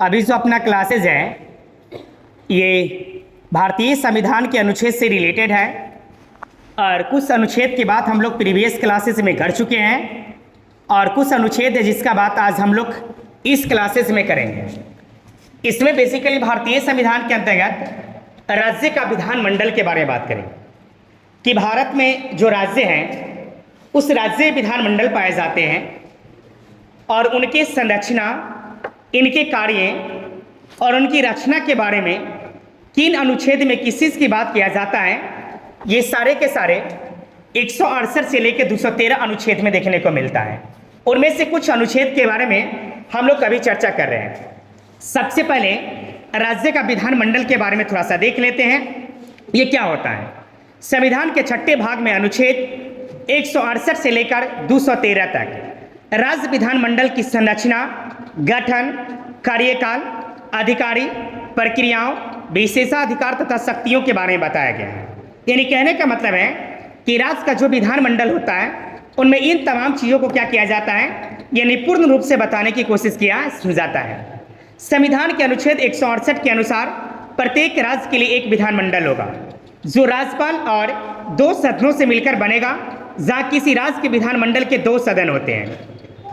अभी जो अपना क्लासेज है ये भारतीय संविधान के अनुच्छेद से रिलेटेड है और कुछ अनुच्छेद की बात हम लोग प्रीवियस क्लासेस में कर चुके हैं और कुछ अनुच्छेद है जिसका बात आज हम लोग इस क्लासेस में करेंगे। इसमें बेसिकली भारतीय संविधान के अंतर्गत राज्य का विधानमंडल के बारे में बात करेंगे कि भारत में जो राज्य हैं उस राज्य विधानमंडल पाए जाते हैं और उनके संरचना, इनके कार्य और उनकी रचना के बारे में किन अनुच्छेद में किस चीज़ की बात किया जाता है, ये सारे के सारे 168 से लेकर 213 अनुच्छेद में देखने को मिलता है। उनमें से कुछ अनुच्छेद के बारे में हम लोग अभी चर्चा कर रहे हैं। सबसे पहले राज्य का विधानमंडल के बारे में थोड़ा सा देख लेते हैं, ये क्या होता है। संविधान के छठे भाग में अनुच्छेद 168 से लेकर 213 तक राज्य विधानमंडल की संरचना, गठन, कार्यकाल, अधिकारी, प्रक्रियाओं, विशेषाधिकार तथा शक्तियों के बारे में बताया गया है। यानी कहने का मतलब है कि राज्य का जो विधानमंडल होता है उनमें इन तमाम चीज़ों को क्या किया जाता है, यानी पूर्ण रूप से बताने की कोशिश किया जाता है। संविधान के अनुच्छेद 168 के अनुसार प्रत्येक राज्य के लिए एक विधानमंडल होगा जो राज्यपाल और 2 सदनों से मिलकर बनेगा। जहाँ किसी राज्य के विधानमंडल के 2 सदन होते हैं,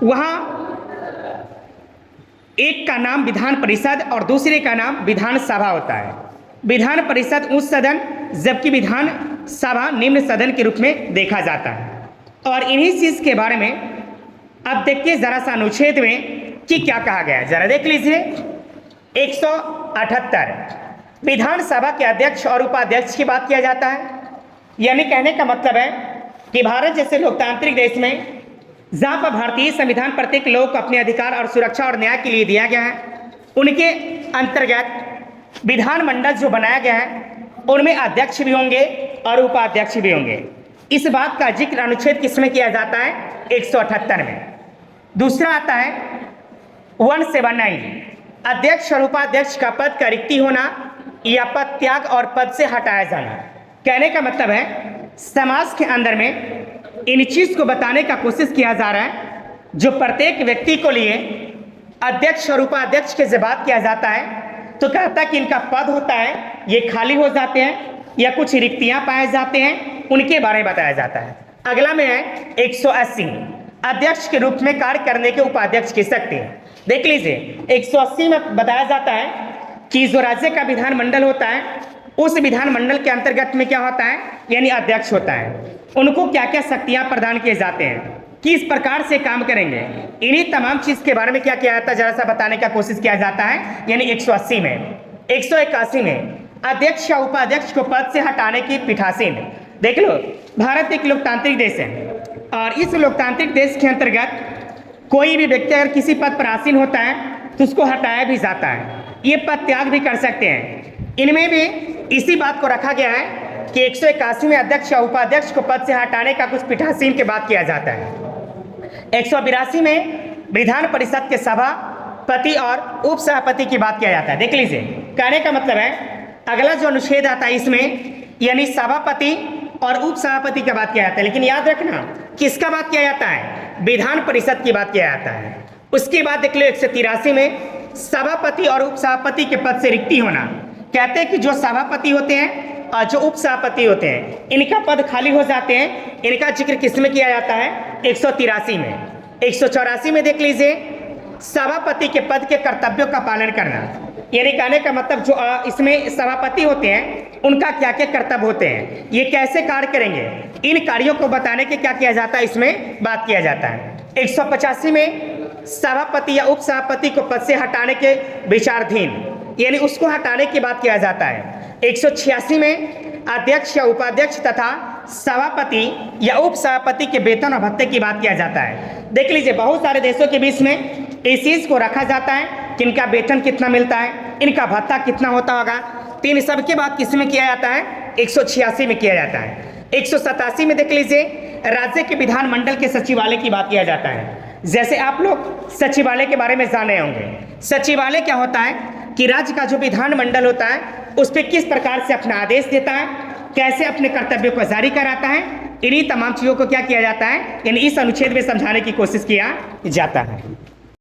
वहाँ एक का नाम विधान परिषद और दूसरे का नाम विधानसभा होता है। विधान परिषद उच्च सदन जबकि विधान सभा निम्न सदन के रूप में देखा जाता है। और इन्हीं चीज़ के बारे में अब देखिए ज़रा सा अनुच्छेद में कि क्या कहा गया है, ज़रा देख लीजिए। 178 विधानसभा के अध्यक्ष और उपाध्यक्ष की बात किया जाता है। यानी कहने का मतलब है कि भारत जैसे लोकतांत्रिक देश में जहाँ पर भारतीय संविधान प्रत्येक लोग को अपने अधिकार और सुरक्षा और न्याय के लिए दिया गया है, उनके अंतर्गत विधानमंडल जो बनाया गया है उनमें अध्यक्ष भी होंगे और उपाध्यक्ष भी होंगे। इस बात का जिक्र अनुच्छेद किसमें किया जाता है, 178 में। दूसरा आता है 179 अध्यक्ष और उपाध्यक्ष का पद का रिक्ति होना या पद त्याग और पद से हटाया जाना। कहने का मतलब है समाज के अंदर में इन चीज़ को बताने का कोशिश किया जा रहा है जो प्रत्येक व्यक्ति को लिए अध्यक्ष और उपाध्यक्ष के जब बात किया जाता है तो कहता है कि इनका पद होता है ये खाली हो जाते हैं या कुछ रिक्तियां पाए जाते हैं, उनके बारे में बताया जाता है। अगला में है 180 अध्यक्ष के रूप में कार्य करने के उपाध्यक्ष की शक्ति। देख लीजिए 180 में बताया जाता है कि जो राज्य का विधानमंडल होता है उस विधानमंडल के अंतर्गत में क्या होता है, यानी अध्यक्ष होता है। उनको क्या क्या शक्तियां प्रदान किए जाते हैं, किस प्रकार से काम करेंगे, इन्हीं तमाम चीज़ के बारे में क्या किया जाता है जरा सा बताने का कोशिश किया जाता है। यानी 180 में 181 में अध्यक्ष या उपाध्यक्ष को पद से हटाने की पीठासीन। देख लो भारत एक लोकतांत्रिक देश है और इस लोकतांत्रिक देश के अंतर्गत कोई भी व्यक्ति अगर किसी पद पर आसीन होता है तो उसको हटाया भी जाता है, ये पद त्याग भी कर सकते हैं। इनमें भी इसी बात को रखा गया है कि 181 में अध्यक्ष या उपाध्यक्ष को पद से हटाने का कुछ पीठासीन के बात किया जाता है। 182 में विधान परिषद के सभापति और उपसभापति की बात किया जाता है। देख लीजिए कहने का मतलब है अगला जो अनुच्छेद आता है इसमें यानी सभापति और उपसभापति की बात किया जाता है, लेकिन याद रखना किसका बात किया जाता है, विधान परिषद की बात किया जाता है। उसके बाद देख लो 183 में सभापति और उपसभापति के पद से रिक्ति होना। कहते हैं कि जो सभापति होते हैं और जो उपसभापति होते हैं इनका पद खाली हो जाते हैं। इनका जिक्र किसमें किया जाता है, 183 में। 184 में देख लीजिए सभापति के पद के कर्तव्यों का पालन करना। यानी कहने का मतलब जो इसमें सभापति होते हैं उनका क्या क्या कर्तव्य होते हैं, ये कैसे कार्य करेंगे, इन कार्यों को बताने के क्या किया जाता है, इसमें बात किया जाता है। 185 में सभापति या उपसभापति को पद से हटाने के विचाराधीन, यानी उसको हटाने की बात किया जाता है। 186 में अध्यक्ष या उपाध्यक्ष तथा सभापति या उपसभापति के वेतन और भत्ते की बात किया जाता है। देख लीजिए बहुत सारे देशों के बीच में इस चीज़ को रखा जाता है कि इनका वेतन कितना मिलता है, इनका भत्ता कितना होता होगा, तो इन सब की बात किस में किया जाता है, 186 में किया जाता है। 187 में देख लीजिए राज्य के विधानमंडल के सचिवालय की बात किया जाता है। जैसे आप लोग सचिवालय के बारे में जाने होंगे, सचिवालय क्या होता है कि राज्य का जो विधानमंडल होता है उस पर किस प्रकार से अपना आदेश देता है, कैसे अपने कर्तव्यों को जारी कराता है, इन्हीं तमाम चीज़ों को क्या किया जाता है, यानी इस अनुच्छेद में समझाने की कोशिश किया जाता है।